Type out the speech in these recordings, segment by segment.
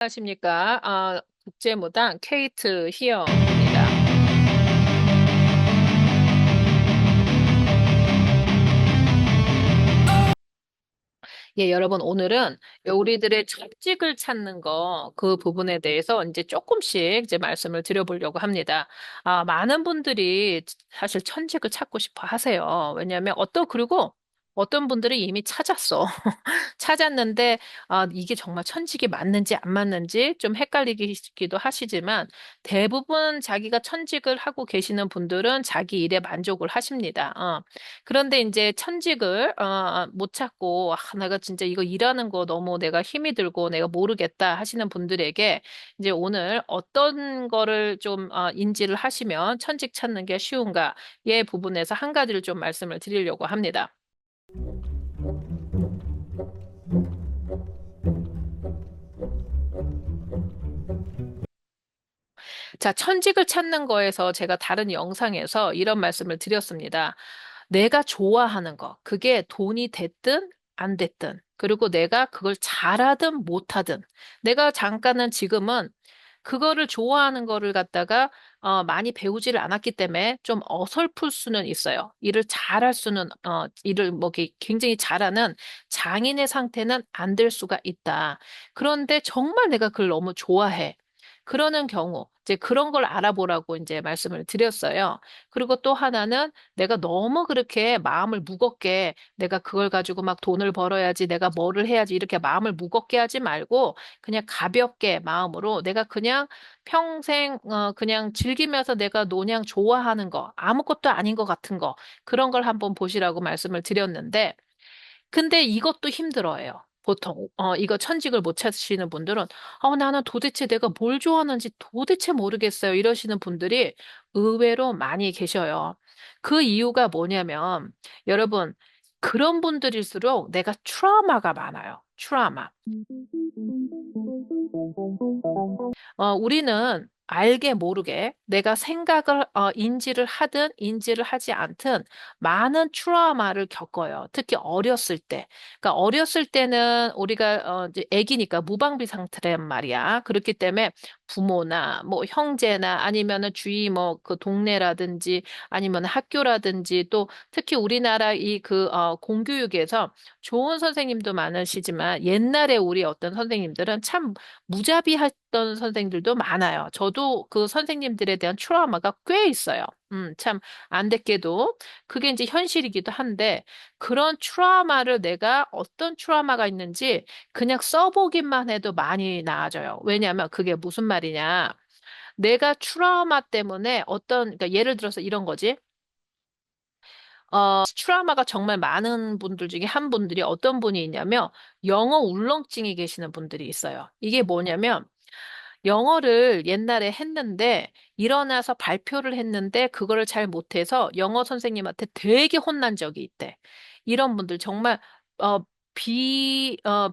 안녕하십니까? 국제무당 케이트 희영입니다. 예, 여러분, 오늘은 우리들의 천직을 찾는 거, 그 부분에 대해서 이제 조금씩 이제 말씀을 드려보려고 합니다. 많은 분들이 사실 천직을 찾고 싶어 하세요. 왜냐하면 그리고 어떤 분들은 이미 찾았어. 찾았는데, 이게 정말 천직이 맞는지 안 맞는지 좀 헷갈리기도 하시지만, 대부분 자기가 천직을 하고 계시는 분들은 자기 일에 만족을 하십니다. 그런데 이제 천직을 못 찾고 내가 진짜 이거 일하는 거 너무 내가 힘이 들고 내가 모르겠다 하시는 분들에게 이제 오늘 어떤 거를 좀 인지를 하시면 천직 찾는 게 쉬운가의 부분에서 한 가지를 좀 말씀을 드리려고 합니다. 자, 천직을 찾는 거에서 제가 다른 영상에서 이런 말씀을 드렸습니다. 내가 좋아하는 거, 그게 돈이 됐든 안 됐든, 그리고 내가 그걸 잘하든 못하든, 내가 잠깐은 지금은 그거를 좋아하는 거를 갖다가 많이 배우지를 않았기 때문에 좀 어설플 수는 있어요. 일을 잘할 수는 일을 뭐 이렇게 굉장히 잘하는 장인의 상태는 안 될 수가 있다. 그런데 정말 내가 그걸 너무 좋아해. 그러는 경우, 이제 그런 걸 알아보라고 이제 말씀을 드렸어요. 그리고 또 하나는 내가 너무 그렇게 마음을 무겁게 내가 그걸 가지고 막 돈을 벌어야지, 내가 뭐를 해야지 이렇게 마음을 무겁게 하지 말고 그냥 가볍게 마음으로 내가 그냥 평생 그냥 즐기면서 내가 노냥 좋아하는 거, 아무것도 아닌 것 같은 거, 그런 걸 한번 보시라고 말씀을 드렸는데 근데 이것도 힘들어해요. 보통 이거 천직을 못 찾으시는 분들은 나는 도대체 내가 뭘 좋아하는지 도대체 모르겠어요. 이러시는 분들이 의외로 많이 계셔요. 그 이유가 뭐냐면 여러분 그런 분들일수록 내가 트라우마가 많아요. 트라우마. 우리는 알게 모르게 내가 생각을 인지를 하든 인지를 하지 않든 많은 트라우마를 겪어요. 특히 어렸을 때. 그러니까 어렸을 때는 우리가 이제 아기니까 무방비 상태란 말이야. 그렇기 때문에 부모나 뭐 형제나 아니면은 주위 뭐 그 동네라든지 아니면 학교라든지 또 특히 우리나라 이 그 공교육에서 좋은 선생님도 많으시지만 옛날에 우리 어떤 선생님들은 참 무자비했던 선생들도 많아요. 저도 그 선생님들에 대한 트라우마가 꽤 있어요. 참 안됐게도 그게 이제 현실이기도 한데 그런 트라우마를 내가 어떤 트라우마가 있는지 그냥 써보기만 해도 많이 나아져요. 왜냐하면 그게 무슨 말이냐. 내가 트라우마 때문에 그러니까 예를 들어서 이런 거지. 트라우마가 정말 많은 분들 중에 한 분들이 어떤 분이 있냐면 영어 울렁증이 계시는 분들이 있어요. 이게 뭐냐면 영어를 옛날에 했는데 일어나서 발표를 했는데 그거를 잘 못해서 영어 선생님한테 되게 혼난 적이 있대. 이런 분들 정말 어,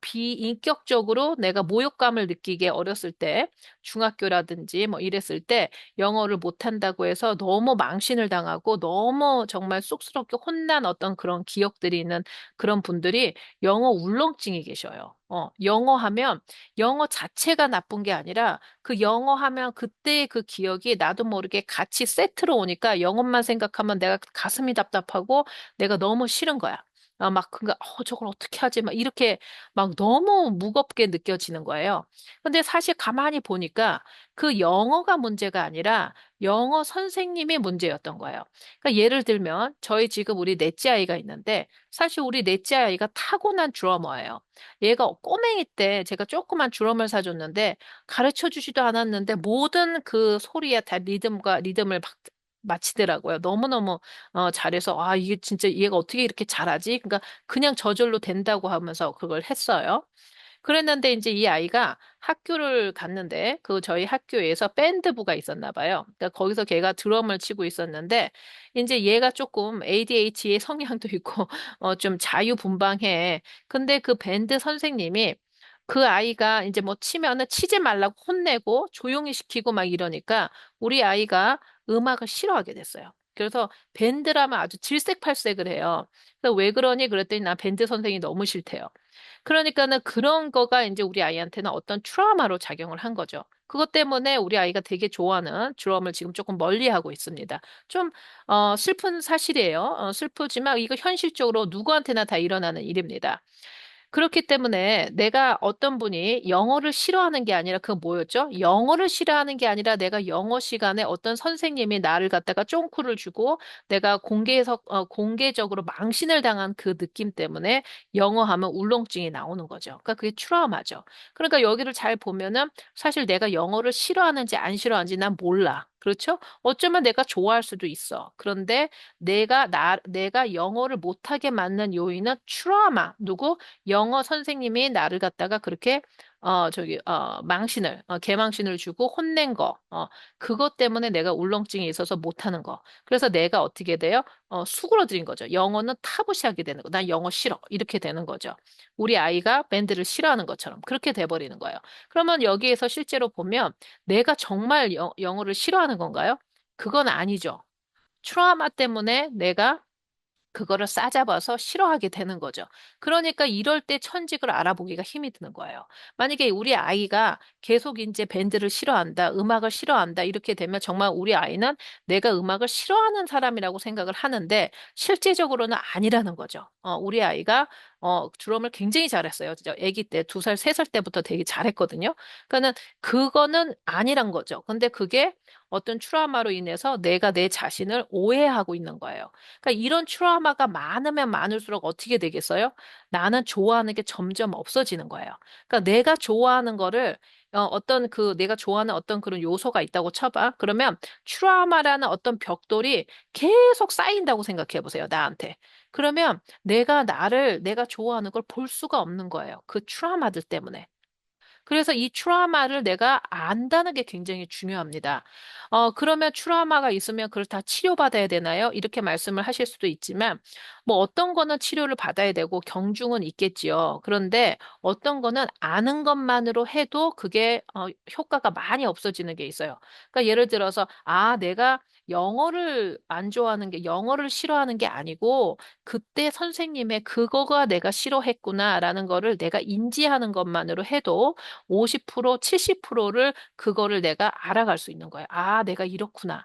비인격적으로 내가 모욕감을 느끼게 어렸을 때 중학교라든지 뭐 이랬을 때 영어를 못한다고 해서 너무 망신을 당하고 너무 정말 쑥스럽게 혼난 어떤 그런 기억들이 있는 그런 분들이 영어 울렁증이 계셔요. 영어 하면 영어 자체가 나쁜 게 아니라 그 영어 하면 그때의 그 기억이 나도 모르게 같이 세트로 오니까 영어만 생각하면 내가 가슴이 답답하고 내가 너무 싫은 거야. 막 그니까 저걸 어떻게 하지? 막 이렇게 막 너무 무겁게 느껴지는 거예요. 근데 사실 가만히 보니까 그 영어가 문제가 아니라 영어 선생님이 문제였던 거예요. 그러니까 예를 들면 저희 지금 우리 넷째 아이가 있는데 사실 우리 넷째 아이가 타고난 드러머예요. 얘가 꼬맹이 때 제가 조그만 드럼을 사줬는데 가르쳐 주지도 않았는데 모든 그 소리에 다 리듬을 맞히더라고요. 너무너무 잘해서 이게 진짜 얘가 어떻게 이렇게 잘하지? 그러니까 그냥 저절로 된다고 하면서 그걸 했어요. 그랬는데 이제 이 아이가 학교를 갔는데 그 저희 학교에서 밴드부가 있었나 봐요. 그러니까 거기서 걔가 드럼을 치고 있었는데 이제 얘가 조금 ADHD의 성향도 있고 좀 자유분방해. 근데 그 밴드 선생님이 그 아이가 이제 뭐 치면은 치지 말라고 혼내고 조용히 시키고 막 이러니까 우리 아이가 음악을 싫어하게 됐어요. 그래서 밴드라면 아주 질색팔색을 해요. 그래서 왜 그러니? 그랬더니 나 밴드 선생님이 너무 싫대요. 그러니까는 그런 거가 이제 우리 아이한테는 어떤 트라우마로 작용을 한 거죠. 그것 때문에 우리 아이가 되게 좋아하는 드럼을 지금 조금 멀리하고 있습니다. 좀 슬픈 사실이에요. 슬프지만 이거 현실적으로 누구한테나 다 일어나는 일입니다. 그렇기 때문에 내가 어떤 분이 영어를 싫어하는 게 아니라 그 뭐였죠? 영어를 싫어하는 게 아니라 내가 영어 시간에 어떤 선생님이 나를 갖다가 쫑쿠를 주고 내가 공개적으로 망신을 당한 그 느낌 때문에 영어 하면 울렁증이 나오는 거죠. 그러니까 그게 트라우마죠. 그러니까 여기를 잘 보면은 사실 내가 영어를 싫어하는지 안 싫어하는지 난 몰라. 그렇죠? 어쩌면 내가 좋아할 수도 있어. 그런데 내가 영어를 못하게 만든 요인은 트라우마. 누구? 영어 선생님이 나를 갖다가 그렇게 개망신을 주고 혼낸 거, 그것 때문에 내가 울렁증이 있어서 못하는 거. 그래서 내가 어떻게 돼요? 수그러드린 거죠. 영어는 타부시하게 되는 거. 난 영어 싫어. 이렇게 되는 거죠. 우리 아이가 밴드를 싫어하는 것처럼 그렇게 돼버리는 거예요. 그러면 여기에서 실제로 보면 내가 정말 영어를 싫어하는 건가요? 그건 아니죠. 트라우마 때문에 내가 그거를 싸잡아서 싫어하게 되는 거죠. 그러니까 이럴 때 천직을 알아보기가 힘이 드는 거예요. 만약에 우리 아이가 계속 이제 밴드를 싫어한다, 음악을 싫어한다, 이렇게 되면 정말 우리 아이는 내가 음악을 싫어하는 사람이라고 생각을 하는데 실제적으로는 아니라는 거죠. 우리 아이가 드럼을 굉장히 잘했어요. 진짜 아기 때, 2살, 3살 때부터 되게 잘했거든요. 그러니까는 그거는 아니란 거죠. 근데 그게 어떤 트라우마로 인해서 내가 내 자신을 오해하고 있는 거예요. 그러니까 이런 트라우마가 많으면 많을수록 어떻게 되겠어요? 나는 좋아하는 게 점점 없어지는 거예요. 그러니까 내가 좋아하는 거를 내가 좋아하는 어떤 그런 요소가 있다고 쳐봐. 그러면 트라우마라는 어떤 벽돌이 계속 쌓인다고 생각해 보세요, 나한테. 그러면 내가 좋아하는 걸 볼 수가 없는 거예요. 그 트라우마들 때문에. 그래서 이 트라우마를 내가 안다는 게 굉장히 중요합니다. 그러면 트라우마가 있으면 그걸 다 치료받아야 되나요? 이렇게 말씀을 하실 수도 있지만, 뭐 어떤 거는 치료를 받아야 되고 경중은 있겠지요. 그런데 어떤 거는 아는 것만으로 해도 그게 효과가 많이 없어지는 게 있어요. 그러니까 예를 들어서, 내가 영어를 싫어하는 게 아니고, 그때 선생님의 그거가 내가 싫어했구나라는 거를 내가 인지하는 것만으로 해도 50%, 70%를 그거를 내가 알아갈 수 있는 거예요. 내가 이렇구나.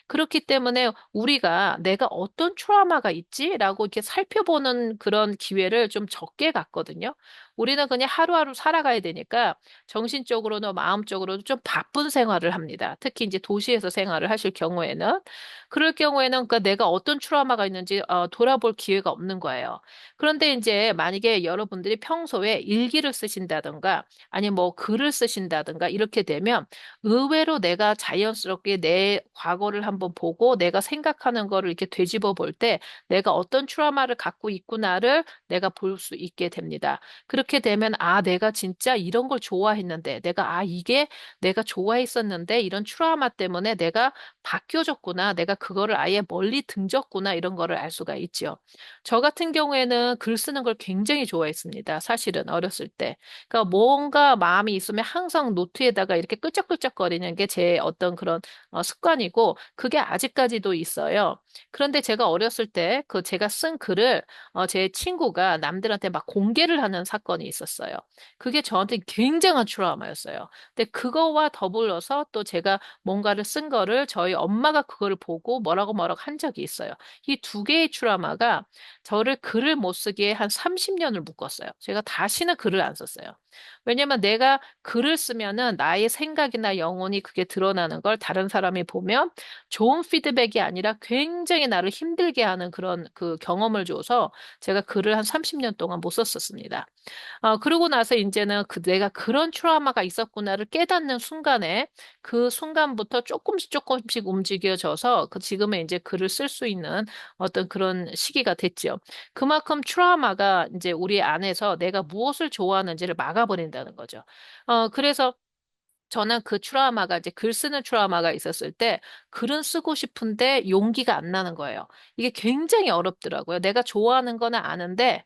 그렇기 때문에 우리가 내가 어떤 트라우마가 있지라고 이렇게 살펴보는 그런 기회를 좀 적게 갖거든요. 우리는 그냥 하루하루 살아가야 되니까 정신적으로도 마음적으로도 좀 바쁜 생활을 합니다. 특히 이제 도시에서 생활을 하실 경우에는 그럴 경우에는 그러니까 내가 어떤 트라우마가 있는지 돌아볼 기회가 없는 거예요. 그런데 이제 만약에 여러분들이 평소에 일기를 쓰신다든가 아니면 뭐 글을 쓰신다든가 이렇게 되면 의외로 내가 자연스럽게 내 과거를 한번 보고 내가 생각하는 거를 이렇게 되짚어 볼 때 내가 어떤 트라우마를 갖고 있구나를 내가 볼 수 있게 됩니다. 그렇게 되면 내가 진짜 이런 걸 좋아했는데 이게 내가 좋아했었는데 이런 트라우마 때문에 내가 바뀌어졌구나. 내가 그거를 아예 멀리 등졌구나. 이런 거를 알 수가 있죠. 저 같은 경우에는 글 쓰는 걸 굉장히 좋아했습니다. 사실은 어렸을 때. 그러니까 뭔가 마음이 있으면 항상 노트에다가 이렇게 끄적끄적거리는 게 제 어떤 그런 습관이고 그게 아직까지도 있어요. 그런데 제가 어렸을 때 그 제가 쓴 글을 제 친구가 남들한테 막 공개를 하는 사건이 있었어요. 그게 저한테 굉장한 트라우마였어요. 근데 그거와 더불어서 또 제가 뭔가를 쓴 거를 저희 엄마가 그거를 보고 뭐라고 뭐라고 한 적이 있어요. 이 두 개의 트라우마가 저를 글을 못 쓰게 한 30년을 묶었어요. 제가 다시는 글을 안 썼어요. 왜냐면 내가 글을 쓰면은 나의 생각이나 영혼이 그게 드러나는 걸 다른 사람이 보면 좋은 피드백이 아니라 굉장히 나를 힘들게 하는 그런 그 경험을 줘서 제가 글을 한 30년 동안 못 썼었습니다. 그러고 나서 이제는 내가 그런 트라우마가 있었구나를 깨닫는 순간에 그 순간부터 조금씩 조금씩 움직여져서 지금의 이제 글을 쓸 수 있는 어떤 그런 시기가 됐죠. 그만큼 트라우마가 이제 우리 안에서 내가 무엇을 좋아하는지를 막아버린다는 거죠. 그래서 저는 그 트라우마가 이제 글 쓰는 트라우마가 있었을 때 글은 쓰고 싶은데 용기가 안 나는 거예요. 이게 굉장히 어렵더라고요. 내가 좋아하는 거는 아는데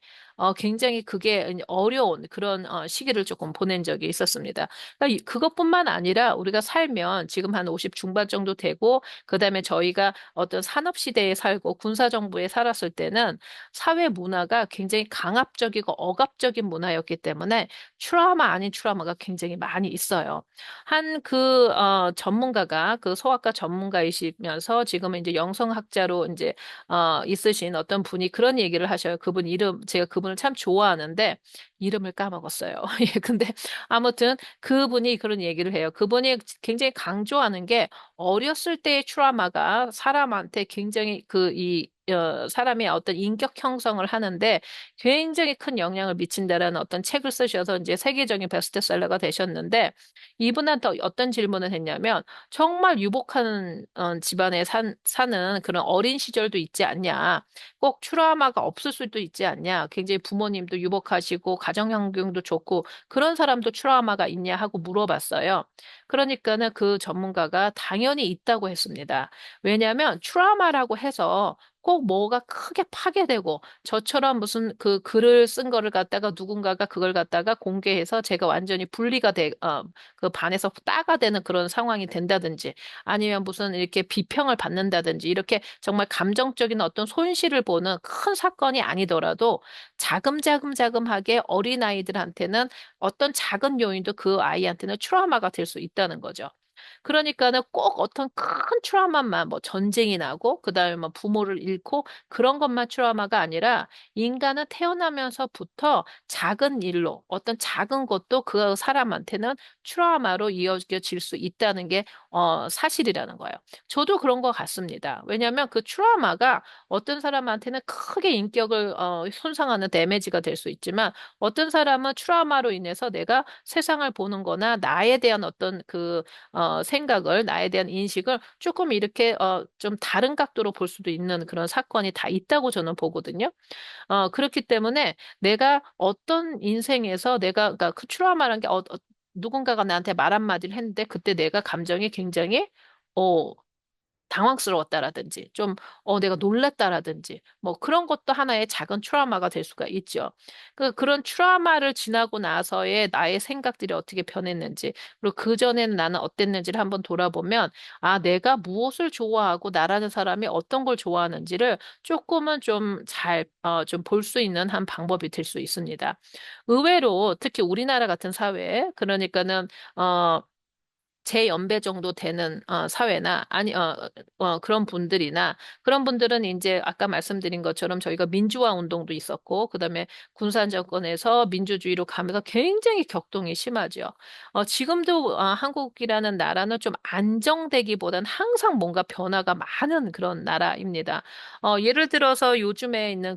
굉장히 그게 어려운 그런 시기를 조금 보낸 적이 있었습니다. 그러니까 그것뿐만 아니라 우리가 살면 지금 한 50 중반 정도 되고 그다음에 저희가 어떤 산업 시대에 살고 군사 정부에 살았을 때는 사회 문화가 굉장히 강압적이고 억압적인 문화였기 때문에 트라우마 아닌 트라우마가 굉장히 많이 있어요. 한 전문가가 그 소아과 전문가이시면서 지금은 이제 영성학자로 이제 있으신 어떤 분이 그런 얘기를 하셔요. 그분 이름 제가 그분을 참 좋아하는데 이름을 까먹었어요. 예, 근데 아무튼 그분이 그런 얘기를 해요. 그분이 굉장히 강조하는 게 어렸을 때의 트라우마가 사람한테 굉장히 사람의 어떤 인격 형성을 하는데 굉장히 큰 영향을 미친다라는 어떤 책을 쓰셔서 이제 세계적인 베스트셀러가 되셨는데 이분한테 어떤 질문을 했냐면 정말 유복한 집안에 사는 그런 어린 시절도 있지 않냐. 꼭 트라우마가 없을 수도 있지 않냐. 굉장히 부모님도 유복하시고 가정 환경도 좋고 그런 사람도 트라우마가 있냐 하고 물어봤어요. 그러니까는 그 전문가가 당연히 있다고 했습니다. 왜냐하면 트라우마라고 해서 꼭 뭐가 크게 파괴되고 저처럼 무슨 그 글을 쓴 거를 갖다가 누군가가 그걸 갖다가 공개해서 제가 완전히 그 반에서 따가 되는 그런 상황이 된다든지 아니면 무슨 이렇게 비평을 받는다든지 이렇게 정말 감정적인 어떤 손실을 보는 큰 사건이 아니더라도 자금자금하게 어린아이들한테는 어떤 작은 요인도 그 아이한테는 트라우마가 될 수 있다는 거죠. 그러니까는 꼭 어떤 큰 트라우마만 뭐 전쟁이 나고 그다음에 뭐 부모를 잃고 그런 것만 트라우마가 아니라 인간은 태어나면서부터 작은 일로 어떤 작은 것도 그 사람한테는 트라우마로 이어질 수 있다는 게 사실이라는 거예요. 저도 그런 것 같습니다. 왜냐하면 그 트라우마가 어떤 사람한테는 크게 인격을 손상하는 데미지가 될 수 있지만 어떤 사람은 트라우마로 인해서 내가 세상을 보는 거나 나에 대한 어떤 생각을, 나에 대한 인식을 조금 이렇게, 좀 다른 각도로 볼 수도 있는 그런 사건이 다 있다고 저는 보거든요. 그렇기 때문에 내가 어떤 인생에서 그러니까 그 트라우마라는 게 누군가가 나한테 말 한마디를 했는데 그때 내가 감정이 굉장히, 어, 당황스러웠다라든지, 내가 놀랐다라든지, 뭐 그런 것도 하나의 작은 트라우마가 될 수가 있죠. 그런 트라우마를 지나고 나서의 나의 생각들이 어떻게 변했는지, 그리고 그전에는 나는 어땠는지를 한번 돌아보면, 아, 내가 무엇을 좋아하고 나라는 사람이 어떤 걸 좋아하는지를 조금은 좀 볼 수 있는 한 방법이 될 수 있습니다. 의외로, 특히 우리나라 같은 사회, 그러니까는, 제 연배 정도 되는 사회나 그런 분들이나 그런 분들은 이제 아까 말씀드린 것처럼 저희가 민주화 운동도 있었고 그다음에 군사 정권에서 민주주의로 가면서 굉장히 격동이 심하죠. 지금도 한국이라는 나라는 좀 안정되기보단 항상 뭔가 변화가 많은 그런 나라입니다. 예를 들어서 요즘에 있는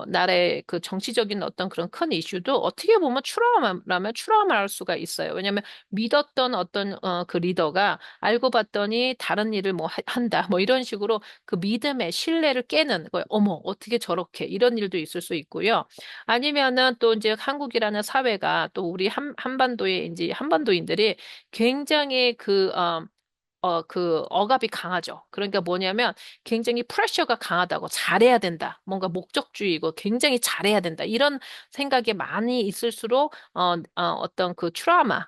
나라의 그 정치적인 어떤 그런 큰 이슈도 어떻게 보면 트라우마라면 트라우마할 수가 있어요. 왜냐하면 믿었던 어떤 그 리더가 알고 봤더니 다른 일을 뭐 한다 뭐 이런 식으로 그 믿음의 신뢰를 깨는 거예요. 어머 어떻게 저렇게 이런 일도 있을 수 있고요. 아니면은 또 이제 한국이라는 사회가 또 우리 한반도의 이제 한반도인들이 굉장히 그 억압이 강하죠. 그러니까 뭐냐면 굉장히 프레셔가 강하다고 잘해야 된다. 뭔가 목적주의고 굉장히 잘해야 된다. 이런 생각이 많이 있을수록 어떤 그 트라우마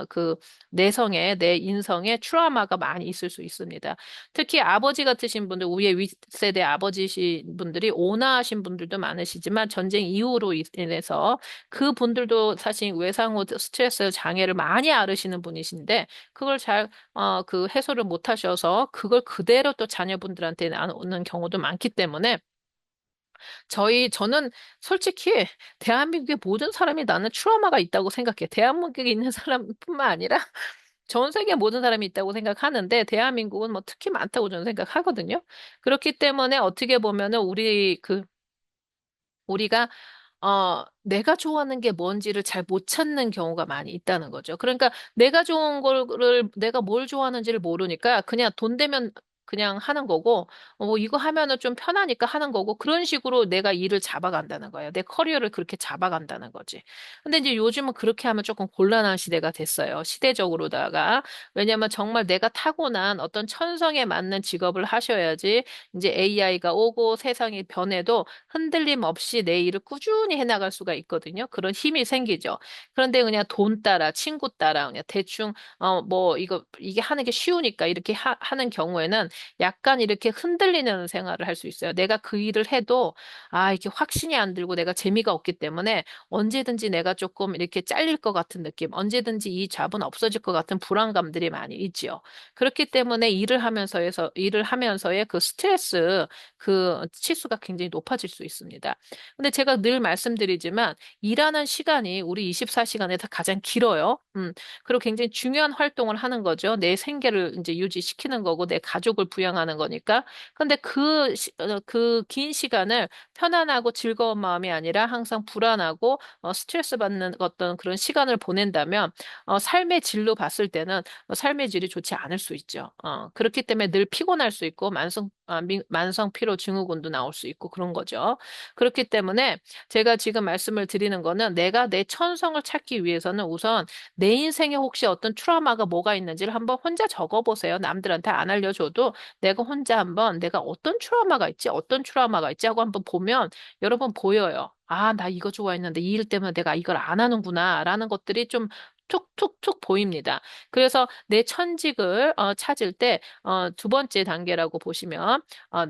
그 내성에 내 인성에 트라우마가 많이 있을 수 있습니다. 특히 아버지 같으신 분들, 우리의 윗세대 아버지신 분들이 온화하신 분들도 많으시지만 전쟁 이후로 인해서 그 분들도 사실 외상후 스트레스 장애를 많이 앓으시는 분이신데 그걸 그 해소를 못 하셔서 그걸 그대로 또 자녀분들한테 나오는 경우도 많기 때문에 저는 솔직히 대한민국의 모든 사람이 나는 트라우마가 있다고 생각해. 대한민국에 있는 사람뿐만 아니라 전 세계 모든 사람이 있다고 생각하는데 대한민국은 뭐 특히 많다고 저는 생각하거든요. 그렇기 때문에 어떻게 보면은 우리가 내가 좋아하는 게 뭔지를 잘 못 찾는 경우가 많이 있다는 거죠. 그러니까 내가 좋은 거를, 내가 뭘 좋아하는지를 모르니까 그냥 돈 되면 그냥 하는 거고, 뭐 이거 하면은 좀 편하니까 하는 거고, 그런 식으로 내가 일을 잡아간다는 거예요. 내 커리어를 그렇게 잡아간다는 거지. 근데 이제 요즘은 그렇게 하면 조금 곤란한 시대가 됐어요. 시대적으로다가. 왜냐면 정말 내가 타고난 어떤 천성에 맞는 직업을 하셔야지 이제 AI가 오고 세상이 변해도 흔들림 없이 내 일을 꾸준히 해나갈 수가 있거든요. 그런 힘이 생기죠. 그런데 그냥 돈 따라, 친구 따라, 그냥 대충, 뭐, 이게 하는 게 쉬우니까 이렇게 하는 경우에는 약간 이렇게 흔들리는 생활을 할 수 있어요. 내가 그 일을 해도, 이렇게 확신이 안 들고 내가 재미가 없기 때문에 언제든지 내가 조금 이렇게 잘릴 것 같은 느낌, 언제든지 이 잡은 없어질 것 같은 불안감들이 많이 있지요. 그렇기 때문에 일을 하면서의 그 스트레스, 그 치수가 굉장히 높아질 수 있습니다. 근데 제가 늘 말씀드리지만, 일하는 시간이 우리 24시간에서 가장 길어요. 그리고 굉장히 중요한 활동을 하는 거죠. 내 생계를 이제 유지시키는 거고, 내 가족을 부양하는 거니까. 근데 그 긴 시간을 편안하고 즐거운 마음이 아니라 항상 불안하고, 스트레스 받는 어떤 그런 시간을 보낸다면, 삶의 질로 봤을 때는 삶의 질이 좋지 않을 수 있죠. 그렇기 때문에 늘 피곤할 수 있고, 만성 피로 증후군도 나올 수 있고, 그런 거죠. 그렇기 때문에 제가 지금 말씀을 드리는 거는 내가 내 천성을 찾기 위해서는 우선 내 인생에 혹시 어떤 트라우마가 뭐가 있는지를 한번 혼자 적어보세요. 남들한테 안 알려줘도 내가 혼자 한번 내가 어떤 트라우마가 있지 하고 한번 보면 여러분 보여요. 나 이거 좋아했는데 이 일 때문에 내가 이걸 안 하는구나 라는 것들이 좀 툭툭툭 보입니다. 그래서 내 천직을 찾을 때 두 번째 단계라고 보시면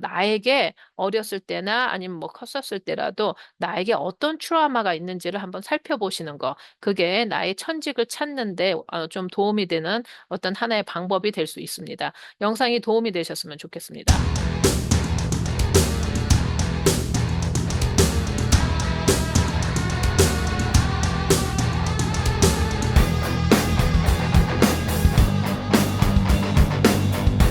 나에게 어렸을 때나 아니면 뭐 컸었을 때라도 나에게 어떤 트라우마가 있는지를 한번 살펴보시는 거. 그게 나의 천직을 찾는데 좀 도움이 되는 어떤 하나의 방법이 될 수 있습니다. 영상이 도움이 되셨으면 좋겠습니다.